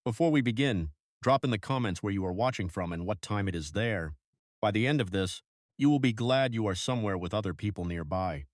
Before we begin, drop in the comments where you are watching from and what time it is there. By the end of this, you will be glad you are somewhere with other people nearby.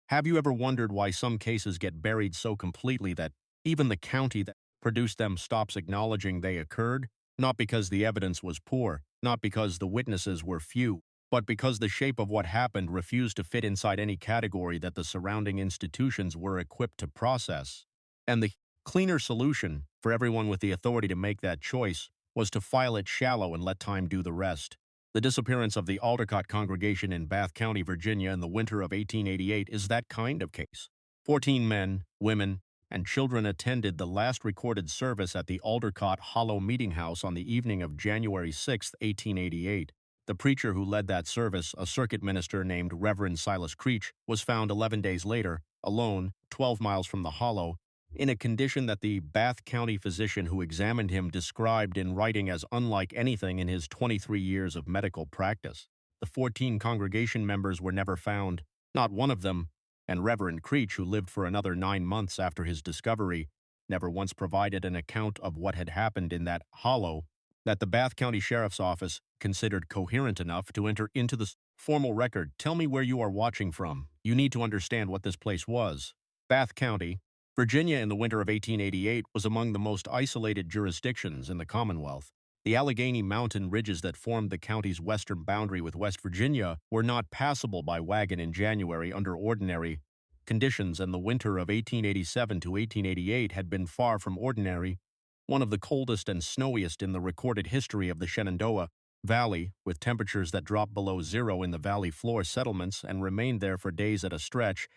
Have you ever wondered why some cases get buried so completely that even the county that produced them stops acknowledging they occurred? Not because the evidence was poor, not because the witnesses were few, but because the shape of what happened refused to fit inside any category that the surrounding institutions were equipped to process. And the cleaner solution, for everyone with the authority to make that choice, was to file it shallow and let time do the rest. The disappearance of the Aldecott congregation in Bath County, Virginia in the winter of 1888 is that kind of case. 14 men, women, and children attended the last recorded service at the Aldecott Hollow Meeting House on the evening of January 6, 1888. The preacher who led that service, a circuit minister named Reverend Silas Creech, was found 11 days later, alone, 12 miles from the hollow, in a condition that the Bath County physician who examined him described in writing as unlike anything in his 23 years of medical practice. The 14 congregation members were never found, not one of them, and Reverend Creech, who lived for another 9 months after his discovery, never once provided an account of what had happened in that hollow that the Bath County Sheriff's Office considered coherent enough to enter into the formal record. Tell me where you are watching from. You need to understand what this place was. Bath County, Virginia in the winter of 1888 was among the most isolated jurisdictions in the Commonwealth. The Allegheny Mountain ridges that formed the county's western boundary with West Virginia were not passable by wagon in January under ordinary conditions, and the winter of 1887 to 1888 had been far from ordinary, one of the coldest and snowiest in the recorded history of the Shenandoah Valley, with temperatures that dropped below zero in the valley floor settlements and remained there for days at a stretch,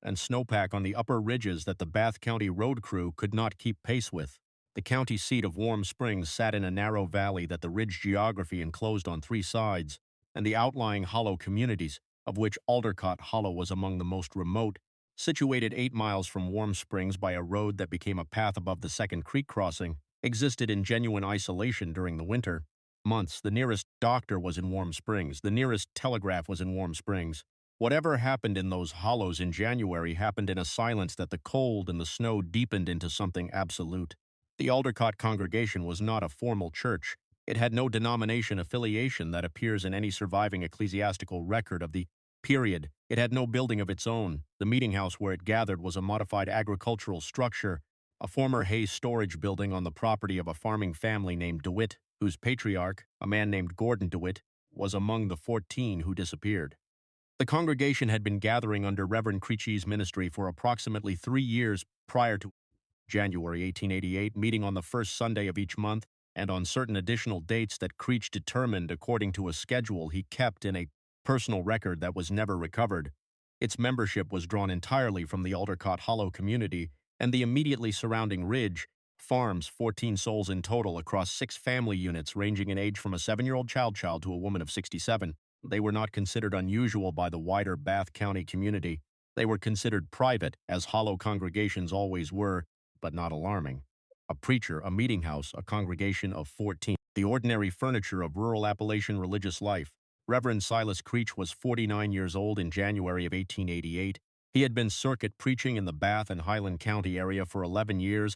and snowpack on the upper ridges that the Bath County road crew could not keep pace with. The county seat of Warm Springs sat in a narrow valley that the ridge geography enclosed on 3 sides, and the outlying hollow communities, of which Aldecott Hollow was among the most remote, situated 8 miles from Warm Springs by a road that became a path above the Second Creek crossing, existed in genuine isolation during the winter months. The nearest doctor was in Warm Springs. The nearest telegraph was in Warm Springs. Whatever happened in those hollows in January happened in a silence that the cold and the snow deepened into something absolute. The Aldecott congregation was not a formal church. It had no denomination affiliation that appears in any surviving ecclesiastical record of the period. It had no building of its own. The meeting house where it gathered was a modified agricultural structure, a former hay storage building on the property of a farming family named DeWitt, whose patriarch, a man named Gordon DeWitt, was among the 14 who disappeared. The congregation had been gathering under Reverend Creech's ministry for approximately 3 years prior to January 1888, meeting on the first Sunday of each month and on certain additional dates that Creech determined according to a schedule he kept in a personal record that was never recovered. Its membership was drawn entirely from the Aldecott Hollow community and the immediately surrounding ridge farms, 14 souls in total across 6 family units ranging in age from a 7-year-old child to a woman of 67. They were not considered unusual by the wider Bath County community. They were considered private, as hollow congregations always were, but not alarming. A preacher, a meeting house, a congregation of 14. The ordinary furniture of rural Appalachian religious life. Reverend Silas Creech was 49 years old in January of 1888. He had been circuit preaching in the Bath and Highland County area for 11 years,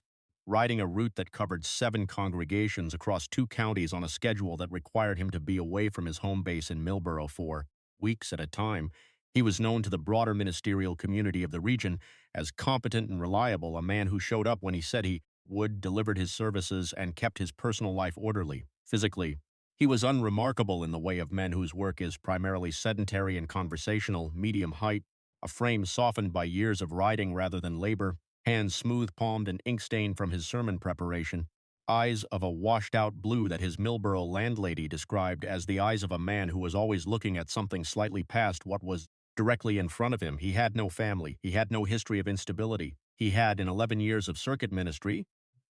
riding a route that covered 7 congregations across 2 counties on a schedule that required him to be away from his home base in Millborough for weeks at a time. He was known to the broader ministerial community of the region as competent and reliable, a man who showed up when he said he would, delivered his services, and kept his personal life orderly. Physically, he was unremarkable in the way of men whose work is primarily sedentary and conversational, medium height, a frame softened by years of riding rather than labor, hands smooth-palmed and ink-stained from his sermon preparation, eyes of a washed-out blue that his Millborough landlady described as the eyes of a man who was always looking at something slightly past what was directly in front of him. He had no family. He had no history of instability. He had, in 11 years of circuit ministry,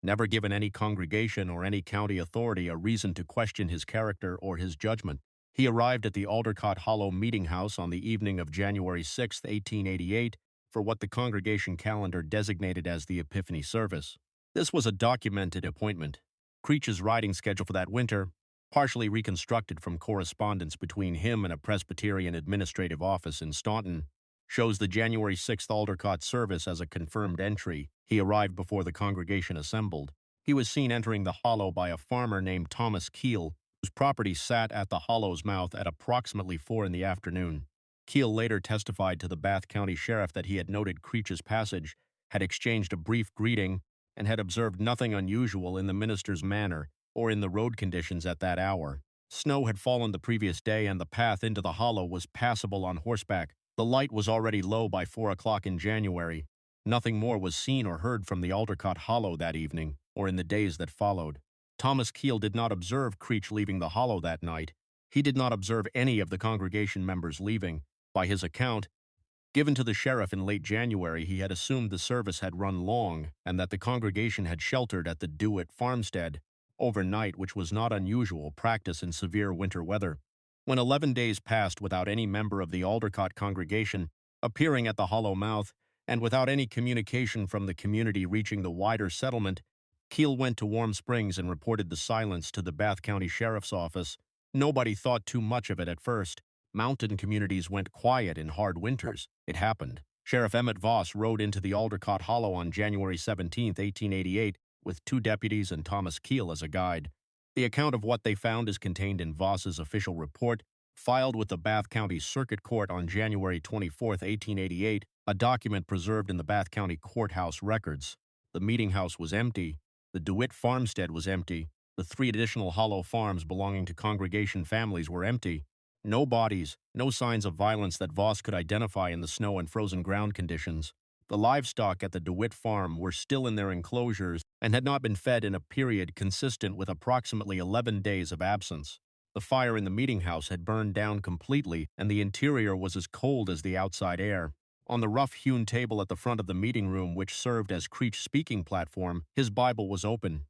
never given any congregation or any county authority a reason to question his character or his judgment. He arrived at the Aldecott Hollow Meeting House on the evening of January 6, 1888, for what the congregation calendar designated as the Epiphany service. This was a documented appointment. Creech's riding schedule for that winter, partially reconstructed from correspondence between him and a Presbyterian administrative office in Staunton, shows the January 6th Aldecott service as a confirmed entry. He arrived before the congregation assembled. He was seen entering the hollow by a farmer named Thomas Keel, whose property sat at the hollow's mouth at approximately 4 in the afternoon. Keel later testified to the Bath County Sheriff that he had noted Creech's passage, had exchanged a brief greeting, and had observed nothing unusual in the minister's manner or in the road conditions at that hour. Snow had fallen the previous day and the path into the hollow was passable on horseback. The light was already low by 4 o'clock in January. Nothing more was seen or heard from the Aldercott Hollow that evening, or in the days that followed. Thomas Keel did not observe Creech leaving the hollow that night. He did not observe any of the congregation members leaving. By his account, given to the sheriff in late January, he had assumed the service had run long and that the congregation had sheltered at the Dewitt farmstead overnight, which was not unusual practice in severe winter weather. When 11 days passed without any member of the Aldercott congregation appearing at the hollow mouth, and without any communication from the community reaching the wider settlement, Keel went to Warm Springs and reported the silence to the Bath County Sheriff's Office. Nobody thought too much of it at first. Mountain communities went quiet in hard winters. It happened. Sheriff Emmett Voss rode into the Aldercott Hollow on January 17, 1888, with 2 deputies and Thomas Keel as a guide. The account of what they found is contained in Voss's official report, filed with the Bath County Circuit Court on January 24, 1888, a document preserved in the Bath County Courthouse records. The meeting house was empty. The DeWitt farmstead was empty. The 3 additional hollow farms belonging to congregation families were empty. No bodies, no signs of violence that Voss could identify in the snow and frozen ground conditions. The livestock at the DeWitt farm were still in their enclosures and had not been fed in a period consistent with approximately 11 days of absence. The fire in the meeting house had burned down completely, and the interior was as cold as the outside air. On the rough-hewn table at the front of the meeting room, which served as Creech's speaking platform, his Bible was open.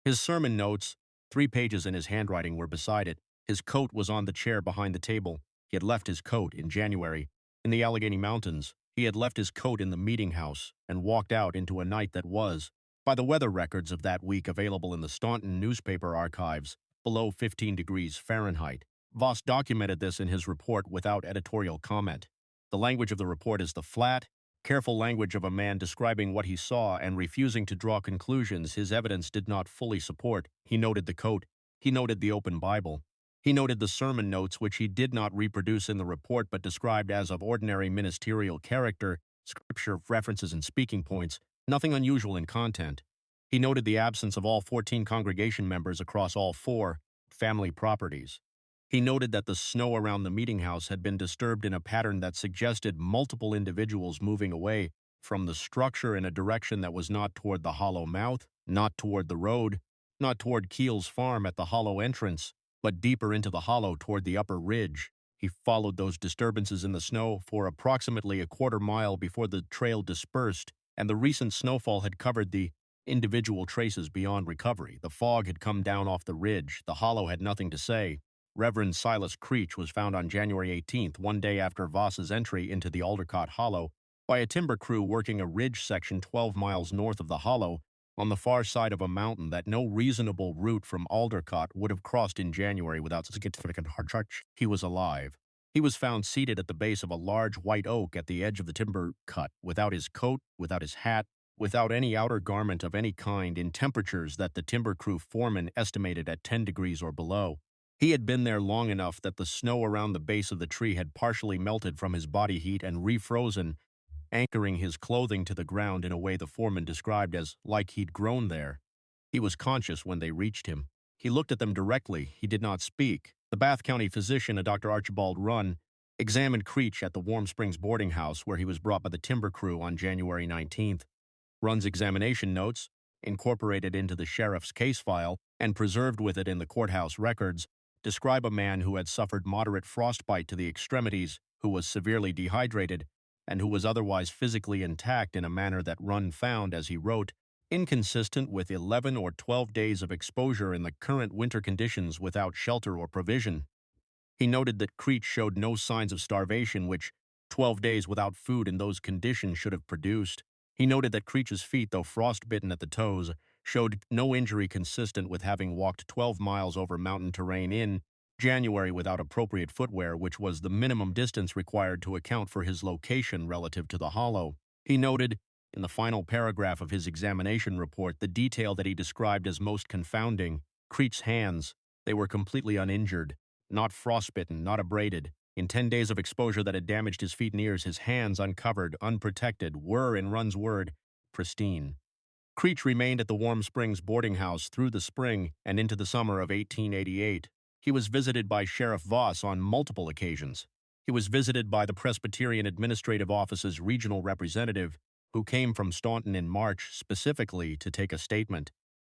His sermon notes, 3 pages in his handwriting, were beside it. His coat was on the chair behind the table. He had left his coat in January. In the Allegheny Mountains, he had left his coat in the meeting house and walked out into a night that was, by the weather records of that week available in the Staunton newspaper archives, below 15 degrees Fahrenheit. Voss documented this in his report without editorial comment. The language of the report is the flat, careful language of a man describing what he saw and refusing to draw conclusions his evidence did not fully support. He noted the coat. He noted the open Bible. He noted the sermon notes, which he did not reproduce in the report but described as of ordinary ministerial character, scripture references and speaking points, nothing unusual in content. He noted the absence of all 14 congregation members across all 4 family properties. He noted that the snow around the meeting house had been disturbed in a pattern that suggested multiple individuals moving away from the structure in a direction that was not toward the hollow mouth, not toward the road, not toward Keel's farm at the hollow entrance, but deeper into the hollow toward the upper ridge. He followed those disturbances in the snow for approximately a quarter mile before the trail dispersed, and the recent snowfall had covered the individual traces beyond recovery. The fog had come down off the ridge. The hollow had nothing to say. Reverend Silas Creech was found on January 18th, 1 day after Voss's entry into the Aldercott Hollow, by a timber crew working a ridge section 12 miles north of the hollow, on the far side of a mountain that no reasonable route from Aldercott would have crossed in January without significant hardship. He was alive. He was found seated at the base of a large white oak at the edge of the timber cut, without his coat, without his hat, without any outer garment of any kind, in temperatures that the timber crew foreman estimated at 10 degrees or below. He had been there long enough that the snow around the base of the tree had partially melted from his body heat and refrozen, anchoring his clothing to the ground in a way the foreman described as like he'd grown there. He was conscious when they reached him. He looked at them directly. He did not speak. The Bath County physician, a Dr. Archibald Runn, examined Creech at the Warm Springs boarding house where he was brought by the timber crew on January 19th. Runn's examination notes, incorporated into the sheriff's case file and preserved with it in the courthouse records, describe a man who had suffered moderate frostbite to the extremities, who was severely dehydrated, and who was otherwise physically intact in a manner that Runn found, as he wrote, inconsistent with 11 or 12 days of exposure in the current winter conditions without shelter or provision. He noted that Creech showed no signs of starvation, which 12 days without food in those conditions should have produced. He noted that Creech's feet, though frostbitten at the toes, showed no injury consistent with having walked 12 miles over mountain terrain in January without appropriate footwear, which was the minimum distance required to account for his location relative to the hollow. He noted, In the final paragraph of his examination report, the detail that he described as most confounding, Creech's hands, they were completely uninjured, not frostbitten, not abraded. In 10 days of exposure that had damaged his feet and ears, his hands, uncovered, unprotected, were, in Runn's word, pristine. Creech remained at the Warm Springs boarding house through the spring and into the summer of 1888. He was visited by Sheriff Voss on multiple occasions. He was visited by the Presbyterian Administrative Office's regional representative, who came from Staunton in March specifically to take a statement.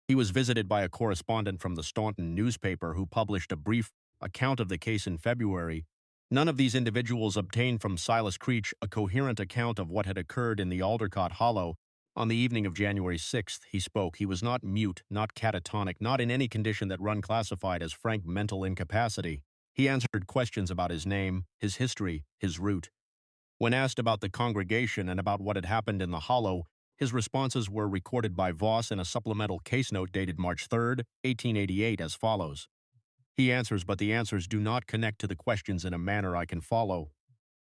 He was visited by a correspondent from the Staunton newspaper who published a brief account of the case in February. None of these individuals obtained from Silas Creech a coherent account of what had occurred in the Aldercott Hollow. On the evening of January 6th, he spoke. He was not mute, not catatonic, not in any condition that Runn classified as frank mental incapacity. He answered questions about his name, his history, his route. When asked about the congregation and about what had happened in the hollow, his responses were recorded by Voss in a supplemental case note dated March 3, 1888, as follows. He answers, but the answers do not connect to the questions in a manner I can follow.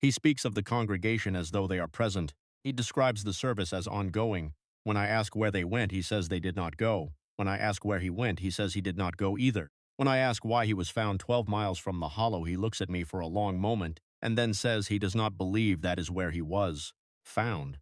He speaks of the congregation as though they are present. He describes the service as ongoing. When I ask where they went, he says they did not go. When I ask where he went, he says he did not go either. When I ask why he was found 12 miles from the hollow, he looks at me for a long moment and then says he does not believe that is where he was found.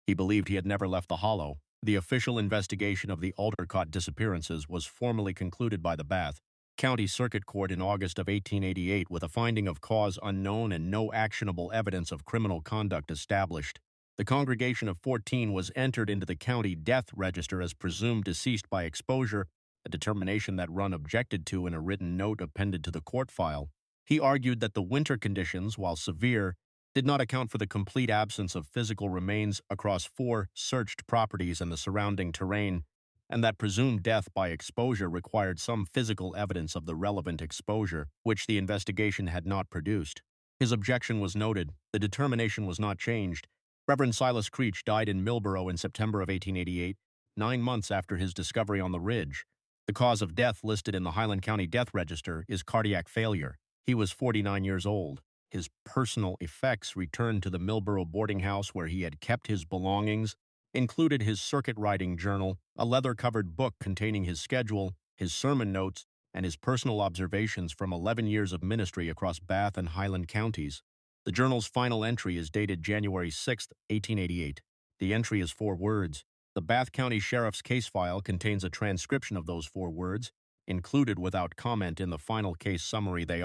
He believed he had never left the hollow. The official investigation of the Aldercott disappearances was formally concluded by the Bath County Circuit Court in August of 1888 with a finding of cause unknown and no actionable evidence of criminal conduct established. The congregation of 14 was entered into the county death register as presumed deceased by exposure, a determination that Runn objected to in a written note appended to the court file. He argued that the winter conditions, while severe, did not account for the complete absence of physical remains across 4 searched properties and the surrounding terrain, and that presumed death by exposure required some physical evidence of the relevant exposure, which the investigation had not produced. His objection was noted. The determination was not changed. Reverend Silas Creech died in Millborough in September of 1888, 9 months after his discovery on the ridge. The cause of death listed in the Highland County Death Register is cardiac failure. He was 49 years old. His personal effects returned to the Millborough boarding house where he had kept his belongings, included his circuit riding journal, a leather-covered book containing his schedule, his sermon notes, and his personal observations from 11 years of ministry across Bath and Highland counties. The journal's final entry is dated January 6, 1888. The entry is 4 words. The Bath County Sheriff's case file contains a transcription of those 4 words. Included without comment in the final case summary they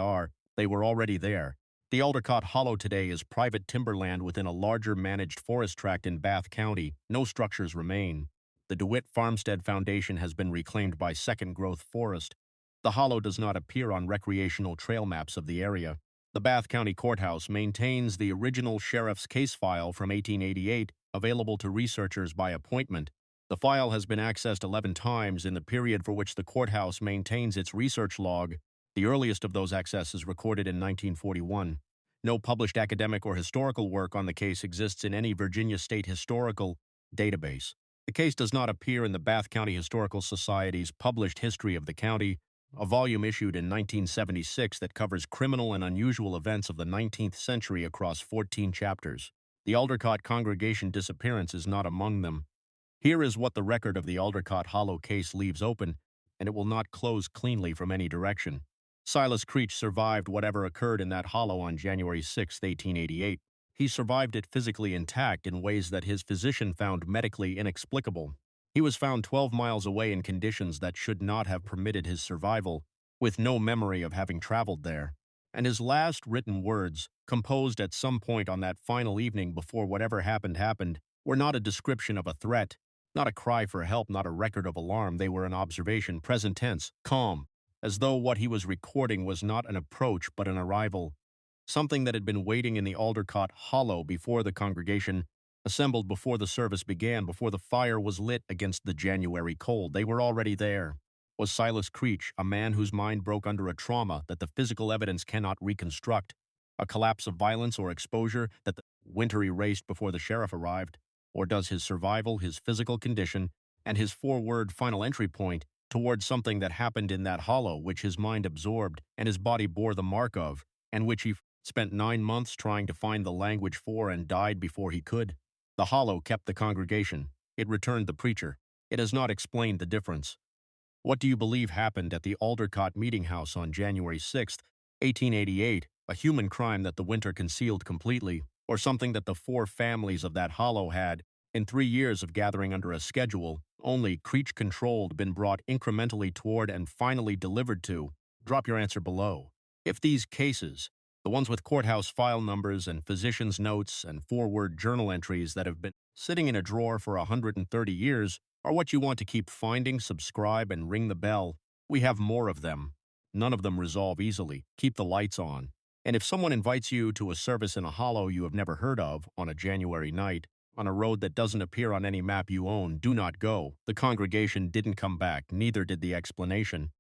were already there. The Aldercott Hollow today is private timberland within a larger managed forest tract in Bath County. No structures remain. The DeWitt Farmstead Foundation has been reclaimed by Second Growth Forest. The hollow does not appear on recreational trail maps of the area. The Bath County Courthouse maintains the original sheriff's case file from 1888, available to researchers by appointment. The file has been accessed 11 times in the period for which the courthouse maintains its research log. The earliest of those accesses recorded in 1941. No published academic or historical work on the case exists in any Virginia State historical database. The case does not appear in the Bath County Historical Society's published history of the county, a volume issued in 1976 that covers criminal and unusual events of the 19th century across 14 chapters. The Aldercott congregation disappearance is not among them. Here is what the record of the Aldercott Hollow case leaves open, and it will not close cleanly from any direction. Silas Creech survived whatever occurred in that hollow on January 6, 1888. He survived it physically intact in ways that his physician found medically inexplicable. He was found 12 miles away in conditions that should not have permitted his survival, with no memory of having traveled there. And his last written words, composed at some point on that final evening before whatever happened, were not a description of a threat, not a cry for help, not a record of alarm. They were an observation, present tense, calm, as though what he was recording was not an approach but an arrival, something that had been waiting in the Aldercott Hollow before the congregation assembled, before the service began, before the fire was lit against the January cold. They were already there. Was Silas Creech, a man whose mind broke under a trauma that the physical evidence cannot reconstruct, a collapse of violence or exposure that the winter erased before the sheriff arrived? Or does his survival, his physical condition, and his 4-word final entry point towards something that happened in that hollow which his mind absorbed and his body bore the mark of, and which he spent 9 months trying to find the language for and died before he could? The hollow kept the congregation. It returned the preacher. It has not explained the difference. What do you believe happened at the Aldercott Meeting House on January 6th, 1888, a human crime that the winter concealed completely, or something that the four families of that hollow had, in 3 years of gathering under a schedule, only Creech-controlled, been brought incrementally toward and finally delivered to? Drop your answer below. If these cases, the ones with courthouse file numbers and physician's notes and forward journal entries that have been sitting in a drawer for 130 years, are what you want to keep finding, subscribe, and ring the bell, we have more of them. None of them resolve easily. Keep the lights on. And if someone invites you to a service in a hollow you have never heard of on a January night, on a road that doesn't appear on any map you own, do not go. The congregation didn't come back, neither did the explanation.